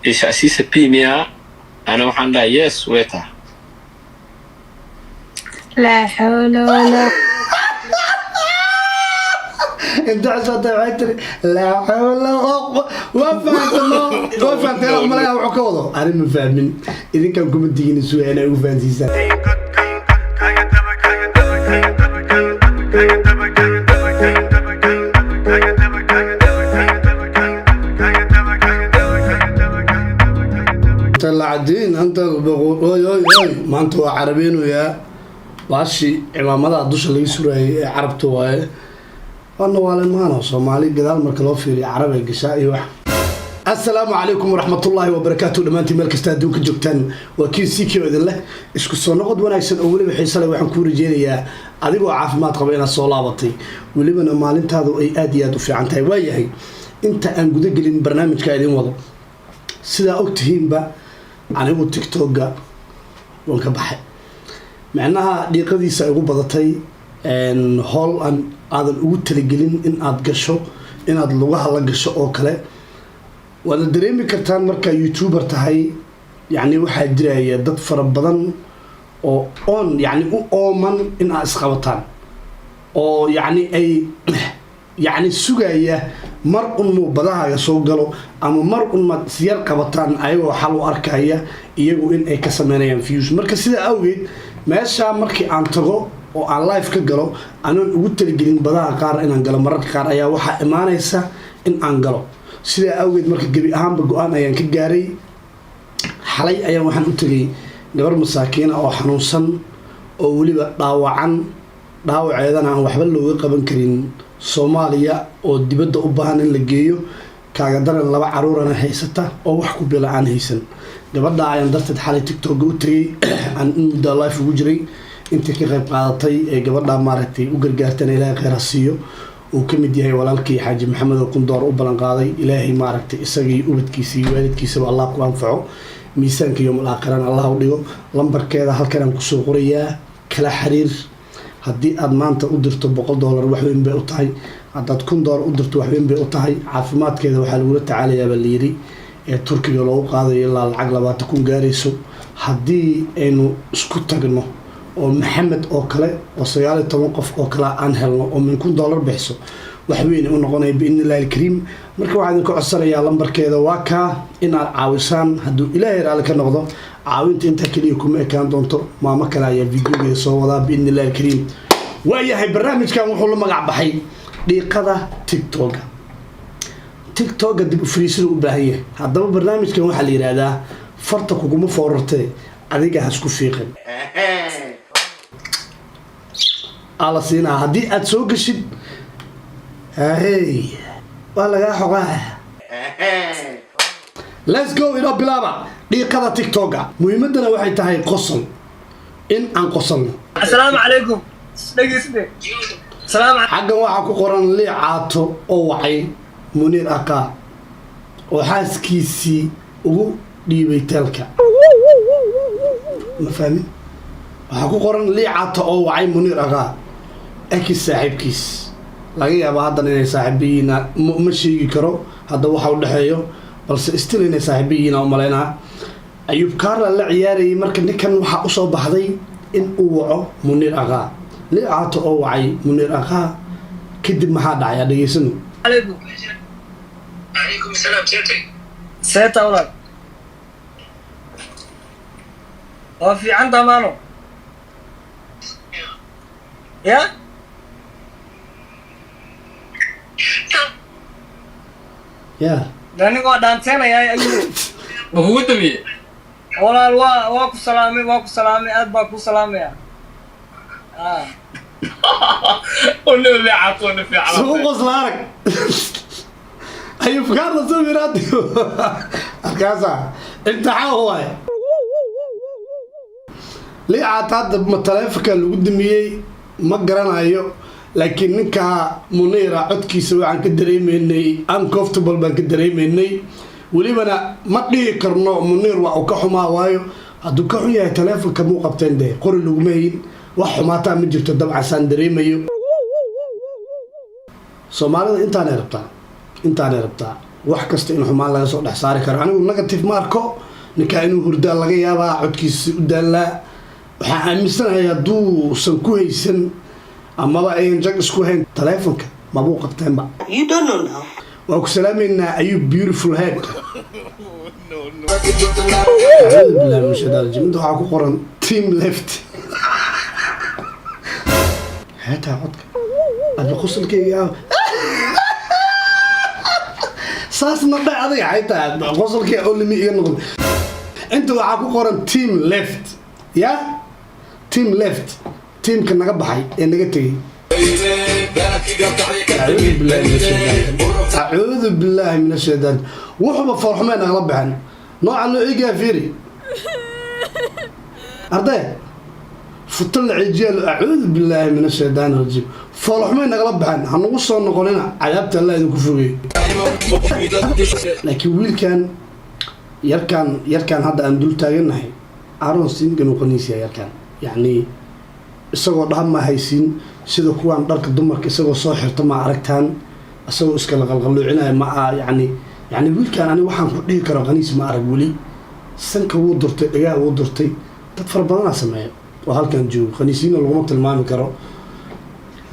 إيش أسيس بيميا أنا وحنا يس ويتا لا حول ولا انت عشان عيتري لا حول ولا قوة وفهمت يلا ملاها وحكوضه أنا ما فاهمين إذا كان كومنتين سوي أنا وفهمت يسا العدين أنت البغول أي ما أنتوا عربيين ويا باشي عمامة الدوش اللي يسوي عربته ويا أنا ولا ما أنا صومالي قدال مركلو في عربي قشائي واحد. السلام عليكم ورحمة الله وبركاته لما أنت ملك استادوك جوكتان وكيل سيكي وإذن الله إسكو صنقض وانا يسن أولي بحيصالي وحن كوري جينيا أديقوا عافمات قبينا الصولابطي واللي من أمالين تاذو أي آديات وفي عنتاي وايهي أنت أنقودك لين برنامج كايدين وضو سيدا أكتهين با anigu TikTok-ga waan ka baxay macnaha dhiiqadiisa ugu badatay hol aadan ugu talagelin in aad gasho inaad lugaha la gasho oo kale wada dareemi kartaan marka YouTuber tahay yani waxa jiraya dad fara badan oo yani u ooman in aad isqabataan oo yani ay يعني سجاية مر بضاعة يسوقلوا أما مر سيار قبطان أيوة حلو أركاية يجوا إن أي كسمانة ينفيوز مركز كذا أوجد ما شاء مركي عن تجو أو عن لايف كجلو أنا قلت الجرين بضاعة قار إن أنجلو مرات قار أيوة واحد إمانة يسا إن أنجلو سيدا أوجد مركي جبي أهم بجوان أيام كجاري حلي أيام وحن قلت لي نور مساكين أو حنوصن أو ولي ضاوعن ضاوع أيضا عن وحبل لو يقبل كرين Soomaaliya oo dibadda u baahan in la geeyo kaaga daran laba caruurana haysata oo wax ku bilaan haysan gabadha ayaan darteed xalay TikTok u tagay aan muddo live ugu jiray inta ka qayb qaadatay ee gabadha maaragtay u gargaartay Ilaahay khayr siiyo oo kamid yahay walaalkii Xaaji Maxamed oo kun door u balan qaaday Ilaahay maaragtay isagii ubadkiisa iyo waalidkiisa Allah ku anfaco miisaanka yawmal aakhirana Allah u dhigo lambarkeeda halkan aan ku soo qorayaa kala xiriir haddii aad maanta u dirto $100 wax weyn bay u tahay haddaad $1000 u dirto wax weyn bay u tahay caafimaadkeeda waxaa lagula tacaalayaa baa layiri ee Turkiga loogu qaadayo ilaa lacag 20,000 gaarayso haddii aynu isku tagno oo Maxamed oo kale oo 19 qof oo kale aan helno oo min $1,000 bixiso wax weyn u noqonaya biidnillaahi kariim marka waxaan ku codsanayaa lambarkeeda waa ka in aad caawisaan hadduu Ilaahay raali ka noqdo caawinta inta kaliya kuma ekaan doonto maama kale ayaa videoga soo wadaa biidnillaahi kariim waayahay barnaamijkan wuxuu la magac baxay dhiiqada TikTok dib u fariisin u baahan yahay haddaba barnaamijkan waxa la yiraahdaa farta kuguma foorartay adiga ha isku fiiqin ala siina haddii aad soo gashid hey wala ga xogaa let's go ila bilaba dhiiqada TikTok muhiimadana waxay tahay qosol in aan qosolno assalaamu calaykum dhageysade salaam xaggan waxa ku qoran liicaato oo wacay Munir Aka oo xaaskiisii ugu dhiibay talka ma fahmi waxa ku qoran liicaato oo wacay Munir Aka akii saaxiibkiis laga yaabo haddana inay saaxiibiina ma sheegi karo hadda waxa u dhaxeeyo balse still inay saaxiibiina u maleynaa Ayub Karla la ciyaarayay marka ninkan waxa u soo baxday in uu waco Munir Aka liicaato oo wacay Munir Aka kadib maxaa dhacay dhageysano عليكم السلام سيرتي سيتا ولاد وفي عندها مانو يا يا داني قاعد دانتينا يا أيوه وهو تبي ولا واكو سلامي أدباكو سلامي يا قولوا اللي عطونا في عرب سوق صلارك أيوب كارلا سوي راديو كذا انت هو ليه عطاد متلافك اللي قدامي ما قرانايو لكن نكا منيرة عدكي سوي عن كدريميني uncomfortable بان كدريميني وليبنا ما قلي كرنو منير وكحما وايو هادو كحو يا تلافك مو قبتين ده قول لغمين وحماتا من جبت الدبع سان دريميو سومالي انتاني ربطا wax kasta in xumaan laga soo dhex saari karo anigu negative ma arko ninka inuu hurdaa laga yaabaa codkiisa u daalaa waxaan aaminsanahay hadduusan ku haysan amaba ayan jag isku hayn taleefonka mabuu qabteenba You don't know now. waa ku salaameynaa ayuu beautiful head inta waxaa ku qoran team left heetaa codka adba qosolkeyga saasna dhe adiga xaytaa qosolkii olimi iga noqday inta waxaa ku qoran team left ya team left teamka naga baxay ee naga tegay acuudu billaahi min ashaytaan wuxuuba foolxumeen nagala baxan nooca loo eegaa fiiri arday futa la cijiyaalo acuudu billaahi min ashaytaan rajiim foolxumeen nagala baxan hanagu soo noqonina cadaabta allah idinku fogey laakiin wiilkan yarkaan hadda aan dul taaganahay aaron singa noqonaysa yarkaan yacni isagoo dhaha ma haysiin sida kuwaan dharka dumarka isagoo soo xirta ma aragtaan isagoo iskala qalqalluucinaya ma aha yacni wiilkaan ani waxaan ku dhihi karo qaniis ma arag weli sanka wuu durtay dhagaha wuu durtay dad fara badanaa sameeya oo halkan joogo qaniisiina laguma tilmaami karo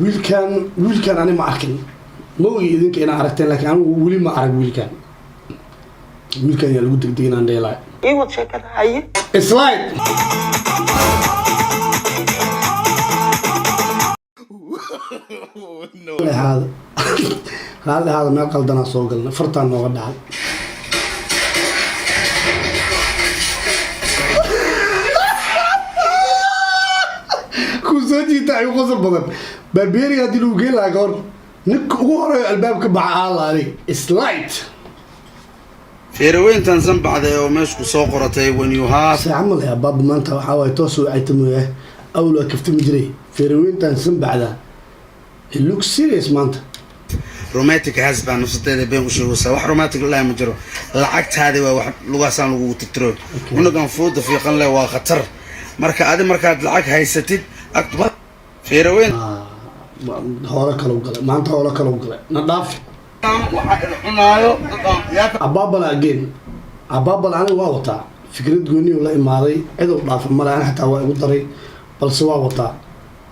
wiilkaan ani ma arkin ma ogi idinka inaa aragteen laakiin anigu weli ma arag wiilkaan yaa lagu degdeg inaan dheelaayo Igu sheekada haye. slide hada meel qaldanaa soo galna fartaan nooga dhacay ku soo jiita ay qosol badan barbeeri haddii lagu geen lahaa kahor ninka ugu horeeyo albaabka baxa aalaali slide feeraweyntan sanbacday oo meeshku soo qoratay when you have camal ya baaba maanta waxaa waaye toos u caytamoya awla kaftami jiray feeraweyntan sanbacda it looks serious maanta romantic husband nafsadeeda been u sheegaysaa wax romantic ilaa ma jiro lacagtaada waa wax lugaasaan lagu titiro unagan fooda fiiqan leh waa khatar marka adi markaad lacag haysatid agtuba feeraweyn hore kale u galay maanta hore kale u galay na dhaaf waxa cunaayo abaabal again abaabal aniga waa wataa fikrad gooni la imaaday cid u dhaaf ma lahan xataa waa igu daray balse waa wataa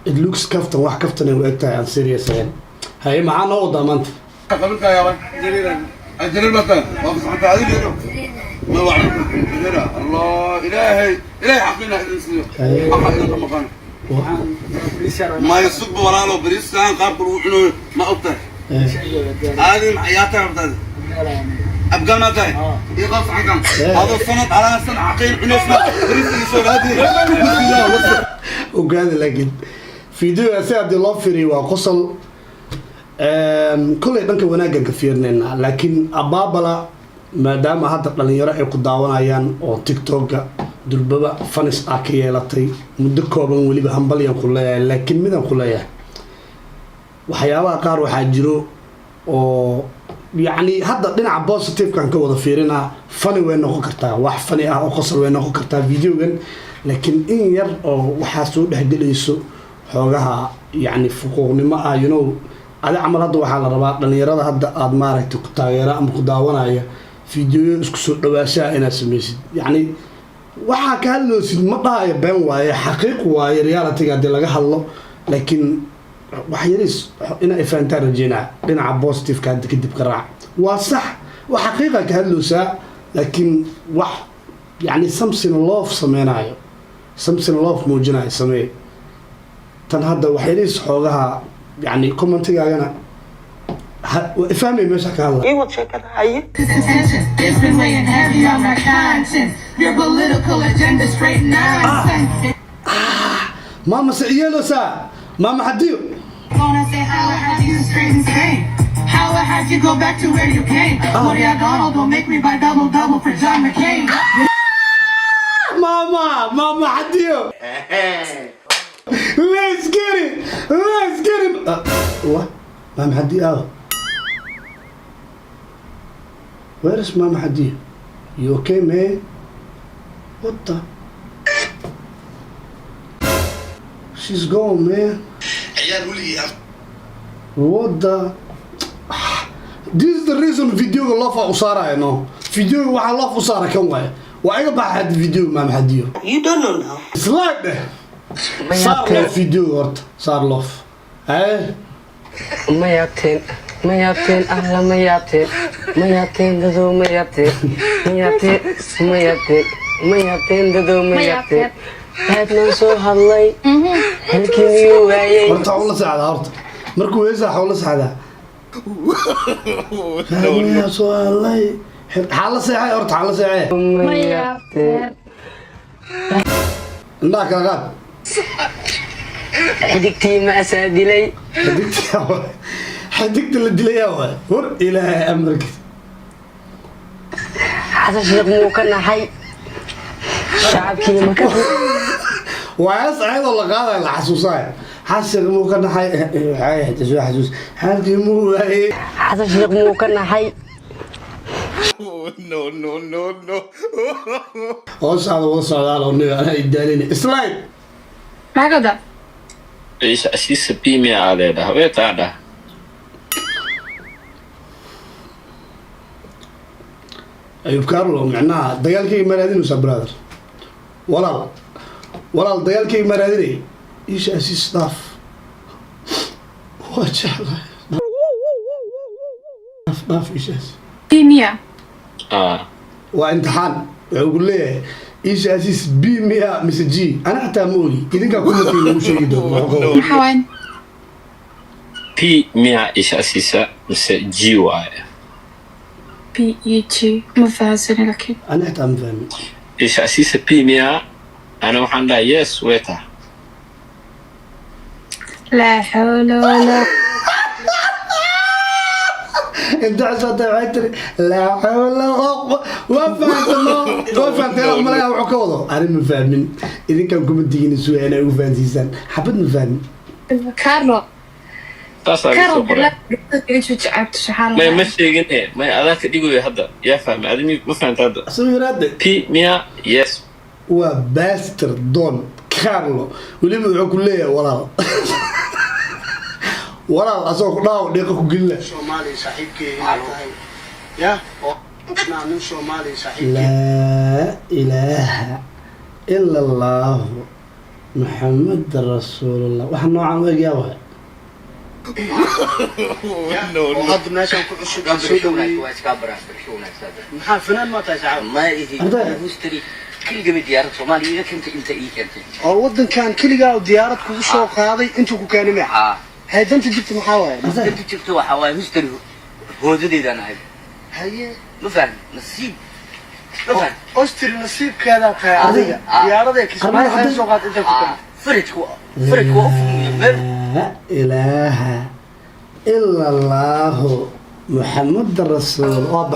it looks kaftan wax kaftan ay u egtahay aan serious ahayn hay maxaa noo wadaa maanta qabilka yaaba jariir badan waa saxanta adiga ma waa Allah ilaahay xaqina idinsiyo xaqina maqan ما يصب ولا له بريستان قابل وإنه ما أبطل هذه حياته أبطل أبقى ما تاي يقص حكم هذا السند على سنة عقيل ونسمة بريست يسوي هذه وقال لكن فيديو عبد الله فري وقصل كل يدنك وناقة كثيرنا لكن أبابلا ما دام هذا اللي يراعي قداونا أيان أو تيك توك دلبابا فانس أكيالتي مدكوبا وليبا همبليا كلها لكن مدن كلها وحياة قار وحاجرو oo يعني هذا دينا بوزيتيف كان كودا فيرنا فاني وين نقول كرتا واحد فاني أو قصر وين نقول كرتا فيديو جن لكن إن ير أو وحاسو ده دليسو حوجها يعني فوقني ما you هذا عمل هذا وحال الرباط لأن يرى هذا أدمارك تقطعيرا أم قداونا هي فيديو اسكسر دواسة أنا سميسي يعني waxaa ka hadloosid ma dhahayo been waaye xaqiiq waaye reality hadii laga hadlo laakiin wax yaris ina ifaantaan rajeynaa dhinaca positive ka kadib ka raac waa sax wax xaqiiqa ka hadloosaa laakiin wax yani something love sameynayo something love muujinayo samee tan hadda wax yaris xoogaha yani commentigaagana ifahmay meesha ka hadla Igu sheekada haye. It's been weighing heavy on my conscience. Your political agenda straight nonsense. mama sayelo sa mama hadiyo Gonna say how I had you straight and straight. How I had you go back to where you came. Maria Donald don't make me buy double for John McCain. mama hadiyo let's get it what mama hadiyo where is mama hadiyo you okay man what the she's gone man what the this is the reason videoga loof u saarayno videoga waxa loof u saara kan waay waa iga baxad video ma maxadiyo You don't know now. slide saar loof video horta saar loof ma yaabteen alla ma yaabteen dadoo ma yaabteen dadoo ma yaabteen aad noo soo hadlay halkii miyuu waayey horta hawla saacada horta markuu heesaa hawla saacada no soo hadlay xaala seexay horta xaala seexay ma yaabteen indaa kala qaad xidigtii ma asaa dilay حدقت اللي دليا ور الى امرك حسن شيخ مو كنا حي شعبكي ما كان واسعد والله قاعد على حسوساي حسن مو كنا حي حي حسوس هذه مو هي حسن شيخ مو كنا حي no وصل على انا يداليني اسلايد ما قدر ايش اسيس بيمي على ده ويت هذا أيوب كارلو معناها دجالكي مرادين وسبرادر ولا دجالكي مرادين إيش أسيس ضاف وجه ضاف إيش أسيس كيمياء وامتحان يقول لي إيش أسيس بي 100 مس جي أنا حتى مولي إذا كان كل شيء مش يدور حوان بي 100 ايش اسيس مس جي واي بي اي جي مفاسر لكن أنا حتى مفهم ايش اسيس بي 100 انا وحن لا يس ويتا لا حول ولا انت عشان عيتري لا حول ولا قوة وفهمت يلا ملاها وعكوضه أنا مفهمين إذا كان كومنتين سوي أنا وفانسيسان حبيت مفهم كارلو تصل كارلو لا ايش تعبت سبحان ما الله مشي ايه ما هذاك يقول هذا يا فهم ادمي ما فهمت هذا سوي رد بي 100 يس وباستر دون كارلو ولي مدعو كلية ولا أسوق ناو ديكو قلة Somali sahibke ya نعم Somali sahibke لا إله إلا الله محمد رسول الله وحنا نوعا وياها وهذا الناس يكون عشق محل فنان ما تسعى ما يجي مشتري كل جميع ديار صومالي كنت انت كنت أو ودن كان كل جا وديارك كل شو قاضي أنتوا كانوا معه هذا أنت جبت محاوية انت جبتوا حواي مشتري هو جديد انا هي ما فاهم نصيب ما فاهم أشتري نصيب كذا كذا ديارك كسبان هذا شو قاعد أنت كنت فرق وقف لا إله إلا الله محمد رسول الله